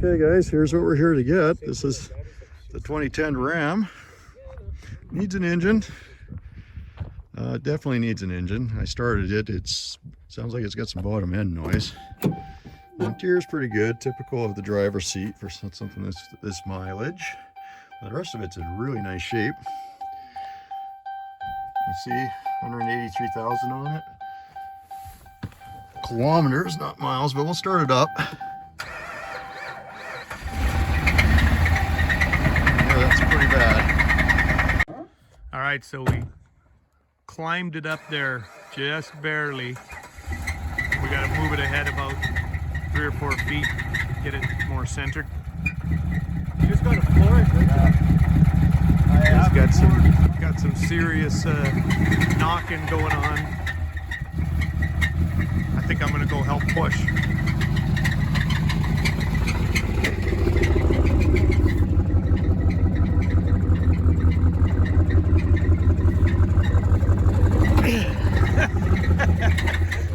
Okay guys, here's what we're here to get. This is the 2010 Ram. Needs an engine. Definitely needs an engine. I started it. Sounds like it's got some bottom end noise. The interior's pretty good, typical of the driver's seat for something this mileage. The rest of it's in really nice shape. You see 183,000 on it. Kilometers, not miles, but we'll start it up. Yeah, that's pretty bad. All right, so we climbed it up there just barely. We got to move it ahead about 3 or 4 feet, get it more centered. You just got to floor it. It's got some serious knocking going on. I think I'm gonna go help push.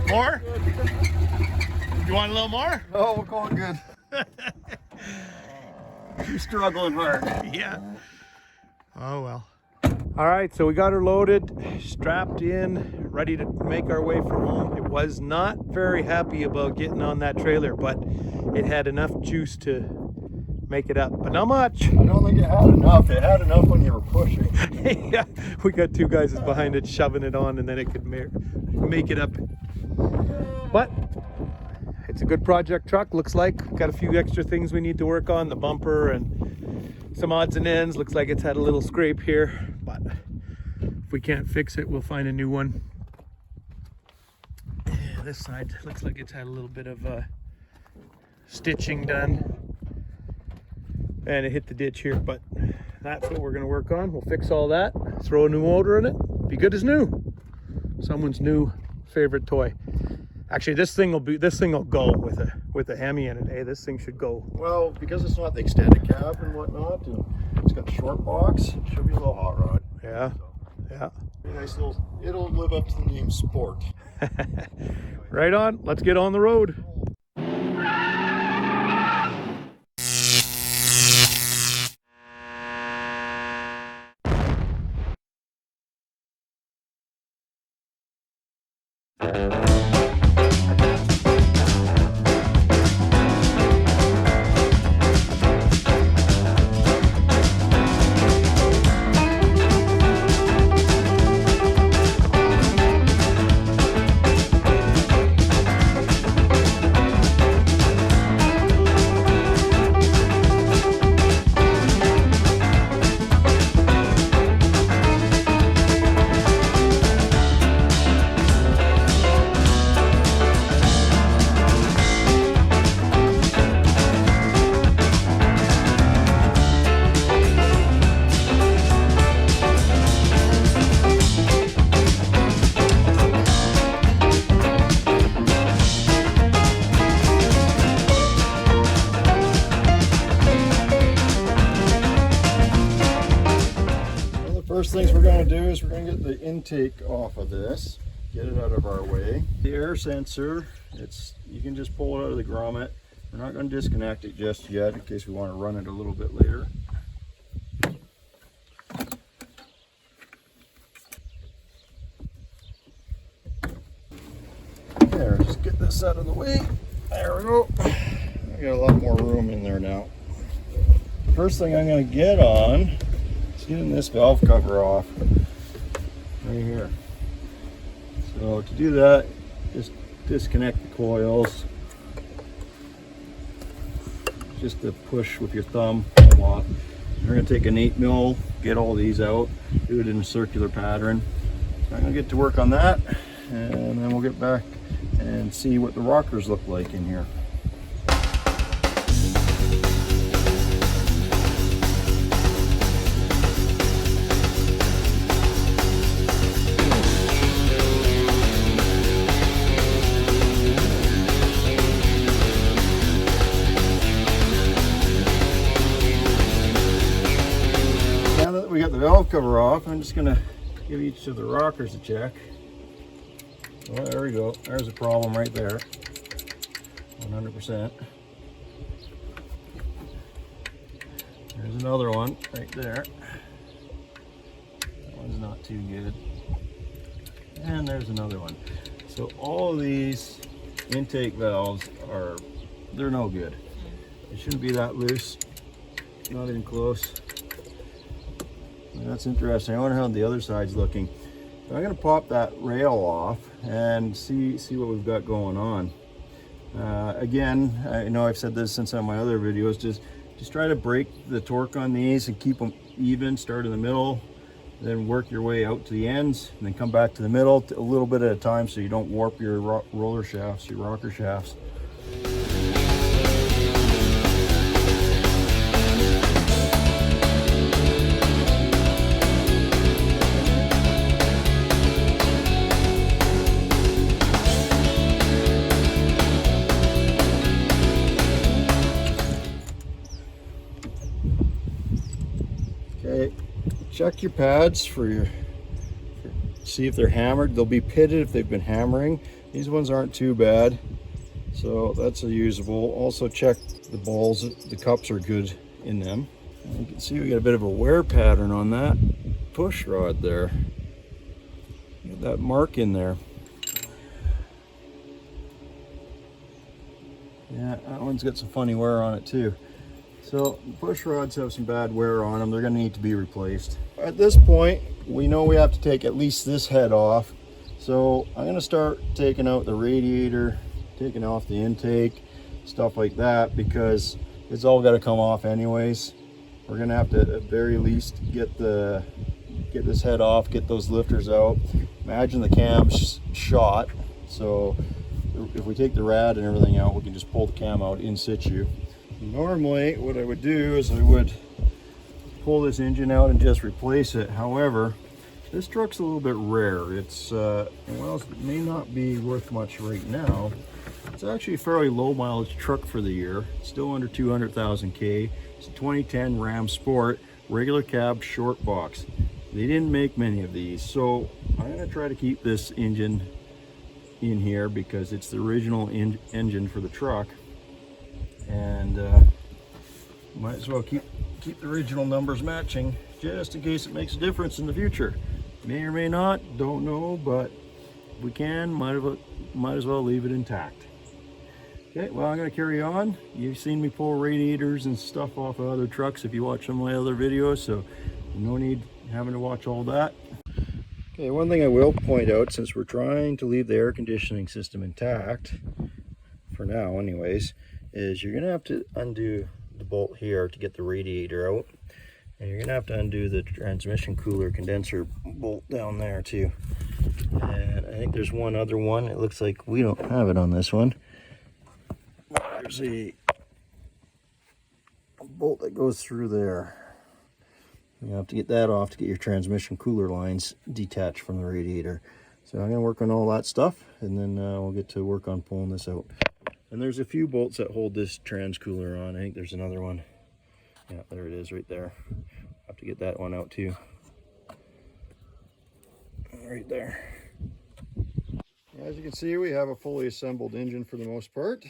More? You want a little more? Oh, we're going good. You're struggling hard. Yeah. Oh well. All right, so we got her loaded, strapped in, ready to make our way from home. It was not very happy about getting on that trailer, but it had enough juice to make it up, but not much. I don't think it had enough. It had enough when you were pushing. Yeah, we got 2 guys behind it shoving it on, and then it could make it up. But it's a good project truck, looks like. Got a few extra things we need to work on, the bumper and some odds and ends. Looks like it's had a little scrape here, but if we can't fix it, we'll find a new one. Yeah, this side looks like it's had a little bit of stitching done, and it hit the ditch here, but that's what we're going to work on. We'll fix all that, throw a new motor in it, be good as new. Someone's new favorite toy. Actually, this thing will go with a hemi in it. Hey, this thing should go. Well, because it's not the extended cab and whatnot, and it's got the short box, it should be a little hot rod. Yeah, so, yeah. Be nice little. It'll live up to the name Sport. Right on. Let's get on the road. First things we're going to do is we're going to get the intake off of this, get it out of our way. The air sensor, you can just pull it out of the grommet. We're not going to disconnect it just yet in case we want to run it a little bit later. There, just get this out of the way. There we go. I got a lot more room in there now. First thing I'm going to get on, getting this valve cover off right here. So to do that, just disconnect the coils. Just to push with your thumb a lot. We're going to take an 8mm, get all these out, do it in a circular pattern. So I'm going to get to work on that, and then we'll get back and see what the rockers look like in here. We got the valve cover off. I'm just going to give each of the rockers a check. Well, there we go. There's a problem right there. 100%. another one right there. That one's not too good. And there's another one. So all of these intake valves they're no good. It shouldn't be that loose. Not even close. That's interesting. I wonder how the other side's looking. So I'm going to pop that rail off and see what we've got going on. Again, I know I've said this since on my other videos, just try to break the torque on these and keep them even. Start in the middle, then work your way out to the ends, and then come back to the middle a little bit at a time so you don't warp your roller shafts, your rocker shafts. Okay, check your pads see if they're hammered. They'll be pitted if they've been hammering. These ones aren't too bad, so that's usable. Also check the balls, the cups are good in them. And you can see we got a bit of a wear pattern on that push rod there. Got that mark in there. Yeah, that one's got some funny wear on it too. So push rods have some bad wear on them. They're going to need to be replaced. At this point, we know we have to take at least this head off. So I'm going to start taking out the radiator, taking off the intake, stuff like that, because it's all got to come off anyways. We're going to have to at very least get this head off, get those lifters out. Imagine the cam's shot. So if we take the rad and everything out, we can just pull the cam out in situ. Normally what I would do is I would pull this engine out and just replace it. However, this truck's a little bit rare. It's well, it may not be worth much right now. It's actually a fairly low mileage truck for the year, still under 200,000 K. It's a 2010 Ram Sport, regular cab, short box. They didn't make many of these, so I'm going to try to keep this engine in here because it's the original engine for the truck. And might as well keep the original numbers matching just in case it makes a difference in the future. May or may not, don't know, but if we can, might as well leave it intact. Okay, well, I'm going to carry on. You've seen me pull radiators and stuff off of other trucks if you watch some of my other videos, so no need having to watch all that. Okay, one thing I will point out, since we're trying to leave the air conditioning system intact, for now anyways, is you're going to have to undo the bolt here to get the radiator out, and you're going to have to undo the transmission cooler condenser bolt down there too. And I think there's one other one. It looks like we don't have it on this one. There's a bolt that goes through there. You have to get that off to get your transmission cooler lines detached from the radiator. So I'm going to work on all that stuff, and then we'll get to work on pulling this out. And there's a few bolts that hold this trans cooler on. I think there's another one. Yeah, there it is right there. Have to get that one out too. Right there. As you can see, we have a fully assembled engine for the most part.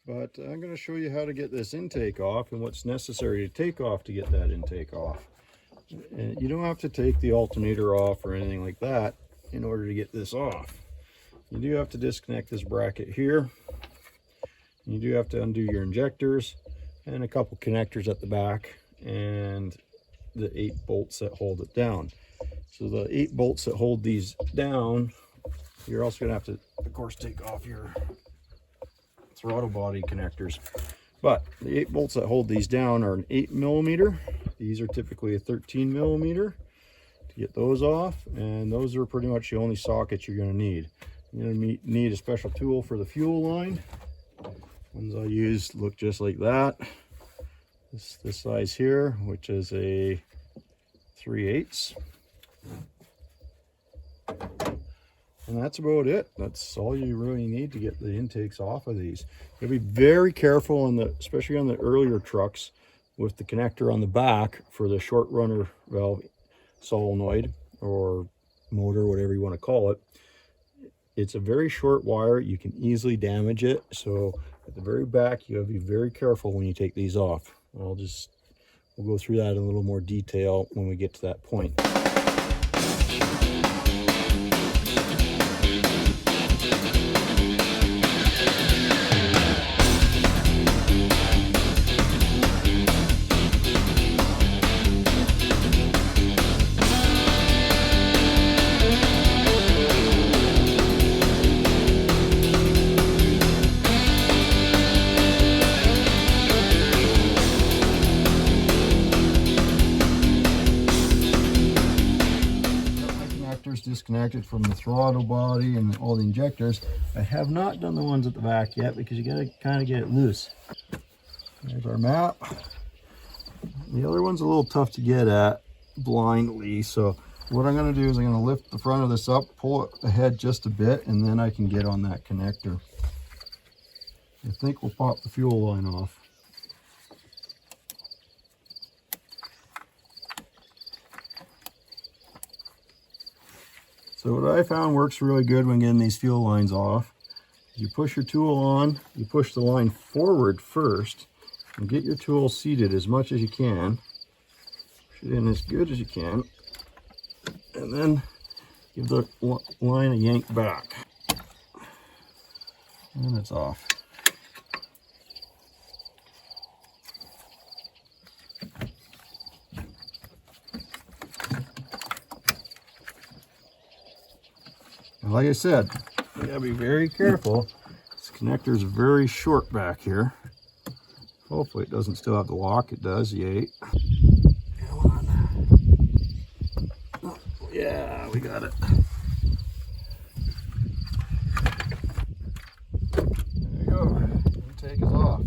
But I'm going to show you how to get this intake off and what's necessary to take off to get that intake off. And you don't have to take the alternator off or anything like that in order to get this off. You do have to disconnect this bracket here. You do have to undo your injectors and a couple connectors at the back and the 8 bolts that hold it down. So the 8 bolts that hold these down, you're also going to have to, of course, take off your throttle body connectors. But the 8 bolts that hold these down are an 8mm. These are typically a 13mm to get those off, and those are pretty much the only sockets you're going to need. You're going to need a special tool for the fuel line. Ones I use look just like that. This size here, which is a 3/8. And that's about it. That's all you really need to get the intakes off of these. You gotta be very careful on especially on the earlier trucks, with the connector on the back for the short runner valve solenoid or motor, whatever you want to call it. It's a very short wire. You can easily damage it. So at the very back, you have to be very careful when you take these off. I'll just we'll go through that in a little more detail when we get to that point. Disconnected from the throttle body and all the injectors. I have not done the ones at the back yet because you gotta kind of get it loose. There's our map. The other one's a little tough to get at blindly, so what I'm going to do is I'm going to lift the front of this up, pull it ahead just a bit, and then I can get on that connector. I think we'll pop the fuel line off. So what I found works really good when getting these fuel lines off, you push your tool on, you push the line forward first, and get your tool seated as much as you can. Push it in as good as you can, and then give the line a yank back. And it's off. And like I said, you gotta be very careful. This connector is very short back here. Hopefully it doesn't still have the lock. It does, yay. Come on. Oh, yeah, we got it. There you go. Intake is off.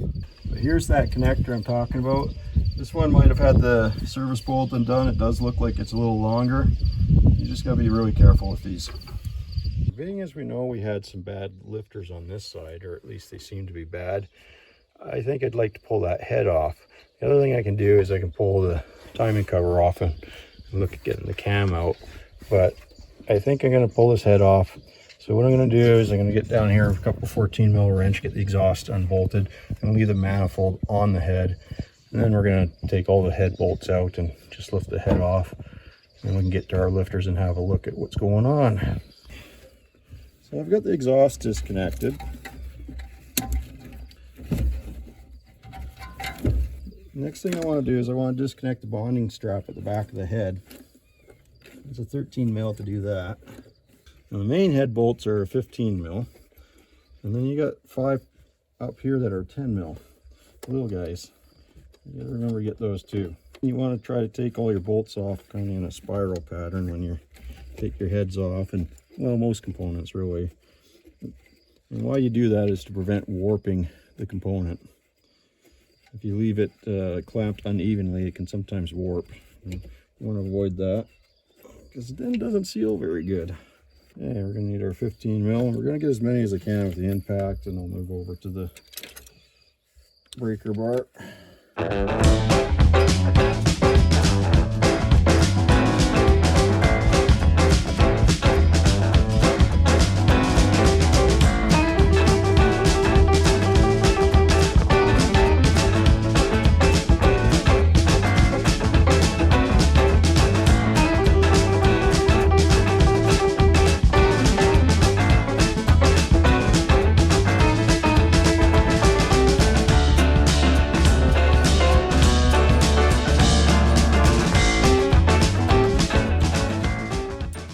But here's that connector I'm talking about. This one might have had the service bolt undone. It does look like it's a little longer. You just gotta be really careful with these. Being as we know we had some bad lifters on this side, or at least they seem to be bad, I think I'd like to pull that head off. The other thing I can do is I can pull the timing cover off and look at getting the cam out, but I think I'm going to pull this head off. So what I'm going to do is I'm going to get down here with a couple 14 mil wrench, get the exhaust unbolted, and leave the manifold on the head, and then we're going to take all the head bolts out and just lift the head off, and we can get to our lifters and have a look at what's going on. So I've got the exhaust disconnected. Next thing I want to do is I want to disconnect the bonding strap at the back of the head. It's a 13 mil to do that. Now the main head bolts are 15 mil. And then you got 5 up here that are 10 mil. Little guys. You gotta remember to get those too. You want to try to take all your bolts off kind of in a spiral pattern when you take your heads off, and well, most components really. And why you do that is to prevent warping the component. If you leave it clamped unevenly, it can sometimes warp. You want to avoid that because then it doesn't seal very good. Yeah, we're going to need our 15 mil, and we're going to get as many as I can with the impact, and I'll move over to the breaker bar.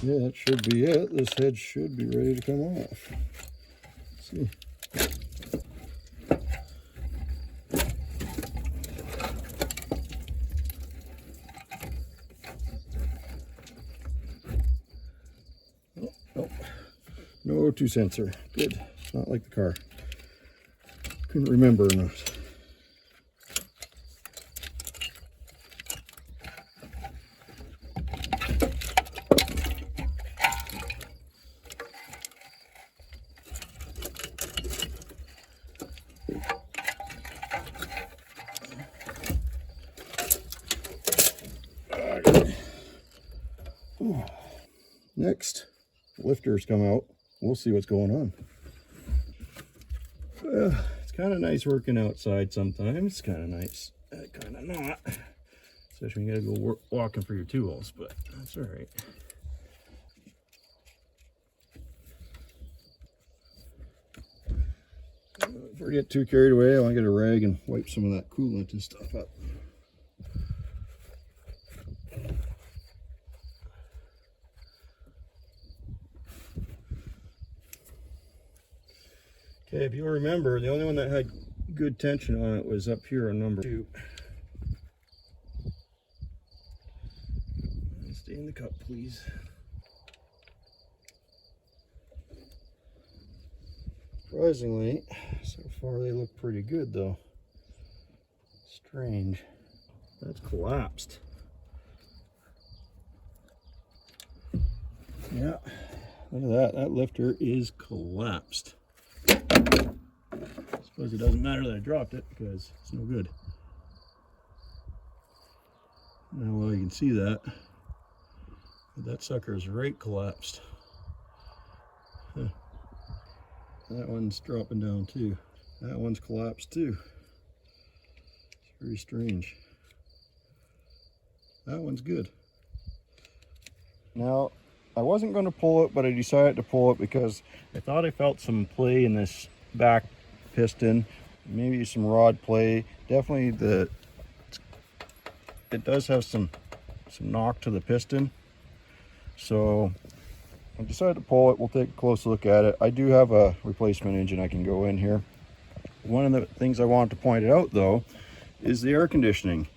Yeah, that should be it. This head should be ready to come off. Let's see. Oh, oh. No O2 sensor. Good. Not like the car. Couldn't remember enough. Next, lifters come out. We'll see what's going on. It's kind of nice working outside sometimes. It's kind of nice, kind of not. Especially when you gotta go walking for your tools, but that's all right. Before I get too carried away, I want to get a rag and wipe some of that coolant and stuff up. Okay, if you remember, the only one that had good tension on it was up here on number 2. Stay in the cup, please. Surprisingly, so far they look pretty good though. Strange. That's collapsed. Yeah, look at that. That lifter is collapsed. I suppose it doesn't matter that I dropped it because it's no good. Now, well, you can see that. That sucker is right collapsed. Huh. That one's dropping down too. That one's collapsed too. It's very strange. That one's good. Now, I wasn't going to pull it, but I decided to pull it because I thought I felt some play in this back piston. Maybe some rod play. Definitely it does have some knock to the piston. So I decided to pull it. We'll take a close look at it. I do have a replacement engine I can go in here. One of the things I wanted to point out though is the air conditioning.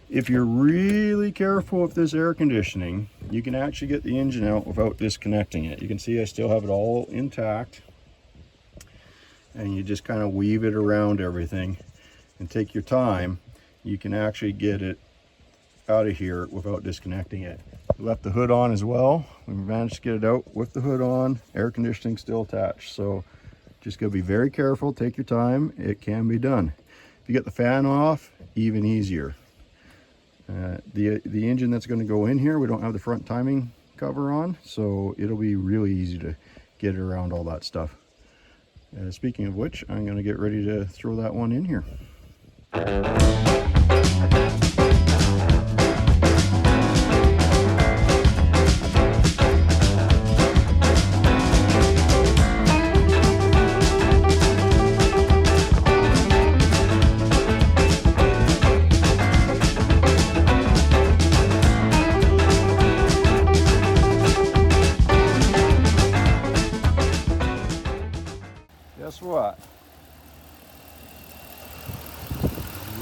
If you're really careful with this air conditioning, you can actually get the engine out without disconnecting it. You can see I still have it all intact. And you just kind of weave it around everything and take your time. You can actually get it out of here without disconnecting it. Left the hood on as well. We managed to get it out with the hood on, air conditioning still attached. So just gotta be very careful, take your time. It can be done. If you get the fan off, even easier. The engine that's going to go in here, we don't have the front timing cover on, so it'll be really easy to get around all that stuff. Speaking of which, I'm going to get ready to throw that one in here. Guess what?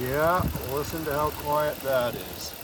Yeah, listen to how quiet that is.